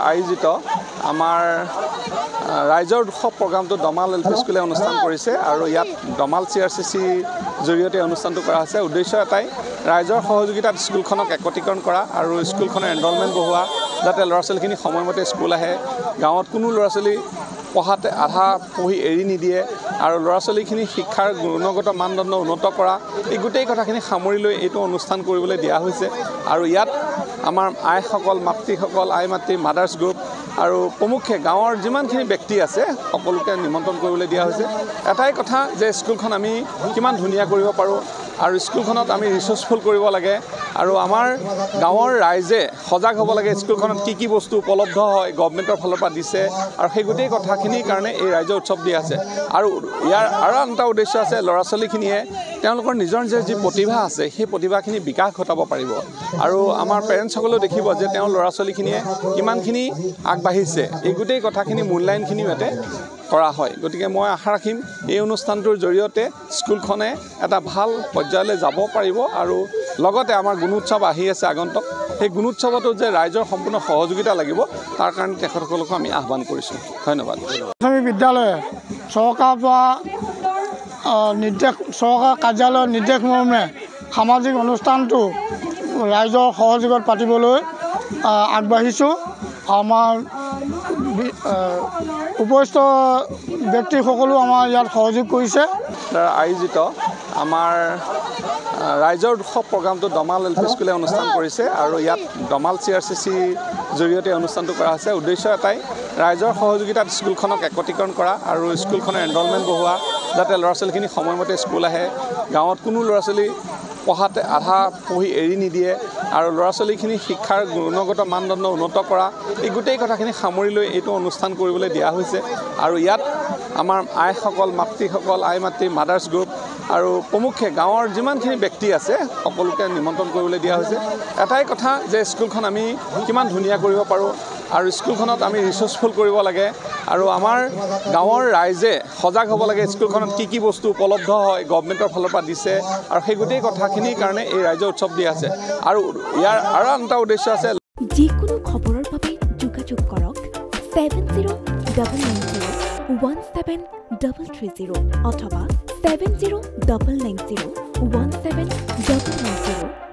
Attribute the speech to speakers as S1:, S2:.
S1: আয়োজিত আমাৰ ৰাইজৰ উৎসৱ প্ৰগ্ৰামটো দমাল এল পি স্কুলে অনুষ্ঠান কৰিছে আৰু ইয়াত দমাল CRCC জৰিয়তে অনুষ্ঠানটো কৰা হৈছে। উদ্দেশ্য এটাই ৰাইজৰ সহযোগিতাত স্কুলখনক একত্ৰীকৰণ কৰা আৰু স্কুলখনৰ এনৰলমেণ্ট বঢ়োৱা, যাতে ল'ৰা ছোৱালীখিনি সময়মতে স্কুল আহে, গাঁৱত কোনো ল'ৰা ছোৱালী পঢ়াতে আধা পঢ়ি এৰি নিদিয়ে আৰু ল'ৰা ছোৱালীখিনি শিক্ষাৰ গুণগত মানদণ্ড উন্নত কৰা, এই গোটেই কথাখিনি সামৰি লৈ এইটো অনুষ্ঠান কৰিবলৈ দিয়া হৈছে। আৰু ইয়াত আমাৰ আইসকল, মাতৃসকল, আই মাতৃ মাদাৰ্ছ গ্ৰুপ আৰু প্ৰমুখ্যে গাঁৱৰ যিমানখিনি ব্যক্তি আছে সকলোকে নিমন্ত্ৰণ কৰিবলৈ দিয়া হৈছে। এটাই কথা যে স্কুলখন আমি কিমান ধুনীয়া কৰিব পাৰোঁ আৰু স্কুলখনত আমি ৰিচৰ্চফুল কৰিব লাগে আৰু আমাৰ গাঁৱৰ ৰাইজে সজাগ হ'ব লাগে স্কুলখনত কি বস্তু উপলব্ধ হয় গভৰ্ণমেণ্টৰ ফালৰ পৰা দিছে আৰু সেই গোটেই কথাখিনিৰ কাৰণে এই ৰাইজৰ উৎসৱ দিয়া আছে। আৰু ইয়াৰ আৰু এটা উদ্দেশ্য আছে, ল'ৰা ছোৱালীখিনিয়ে তেওঁলোকৰ নিজৰ যি প্ৰতিভা আছে সেই প্ৰতিভাখিনি বিকাশ ঘটাব পাৰিব আৰু আমাৰ পেৰেণ্টছসকলেও দেখিব যে তেওঁৰ ল'ৰা ছোৱালীখিনিয়ে কিমানখিনি আগবাঢ়িছে, এই গোটেই কথাখিনি মূল্যায়নখিনিও ইয়াতে কৰা হয়। গতিকে মই আশা ৰাখিম এই অনুষ্ঠানটোৰ জৰিয়তে স্কুলখনে এটা ভাল পৰ্যায়লৈ যাব পাৰিব আৰু লগতে আমাৰ গুণোৎসৱ আহি আছে আগন্তুক, সেই গুণোৎসৱতো যে ৰাইজৰ সম্পূৰ্ণ সহযোগিতা লাগিব তাৰ কাৰণে তেখেতসকলকো আমি আহ্বান কৰিছোঁ। ধন্যবাদ।
S2: প্ৰাথমিক বিদ্যালয়ে চৰকাৰৰ পৰা চৰকাৰ কাৰ্যালয়ৰ নিৰ্দেশ মৰ্মে সামাজিক অনুষ্ঠানটো ৰাইজৰ সহযোগত পাতিবলৈ আগবাঢ়িছোঁ। আমাৰ উপস্থিত ব্যক্তিসকলো আমাৰ ইয়াত সহযোগ কৰিছে।
S1: আয়োজিত আমাৰ ৰাইজৰ উৎসৱ প্ৰগ্ৰামটো দমাল এল পি স্কুলে অনুষ্ঠান কৰিছে আৰু ইয়াত দমাল CRCC জৰিয়তে অনুষ্ঠানটো কৰা হৈছে। উদ্দেশ্য এটাই ৰাইজৰ সহযোগিতাত স্কুলখনক একত্ৰীকৰণ কৰা আৰু স্কুলখনৰ এনৰলমেণ্ট বঢ়োৱা, যাতে ল'ৰা ছোৱালীখিনি সময়মতে স্কুল আহে, গাঁৱত কোনো ল'ৰা ছোৱালী পঢ়াতে আধা পঢ়ি এৰি নিদিয়ে আৰু ল'ৰা ছোৱালীখিনি শিক্ষাৰ গুণগত মানদণ্ড উন্নত কৰা, এই গোটেই কথাখিনি সামৰি লৈ এইটো অনুষ্ঠান কৰিবলৈ দিয়া হৈছে। আৰু ইয়াত আমাৰ আইসকল, মাতৃসকল, আই মাতৃ মাদাৰ্ছ গ্ৰুপ আৰু প্ৰমুখ্যে গাঁৱৰ যিমানখিনি ব্যক্তি আছে সকলোকে নিমন্ত্ৰণ কৰিবলৈ দিয়া হৈছে। এটাই কথা যে স্কুলখন আমি কিমান ধুনীয়া কৰিব পাৰোঁ আৰু স্কুলখনত আমি ৰিচৰ্চফুল কৰিব লাগে আৰু আমাৰ গাঁৱৰ ৰাইজে সজাগ হ'ব লাগে স্কুলখনত কি বস্তু উপলব্ধ হয় গভৰ্ণমেণ্টৰ ফালৰ পৰা দিছে আৰু সেই গোটেই কথাখিনিৰ কাৰণে এই ৰাইজৰ উৎসৱ দিয়া আছে। আৰু ইয়াৰ আৰু এটা উদ্দেশ্য আছে,
S3: যিকোনো খবৰৰ বাবে যোগাযোগ কৰক 7090173330 অথবা 7099017990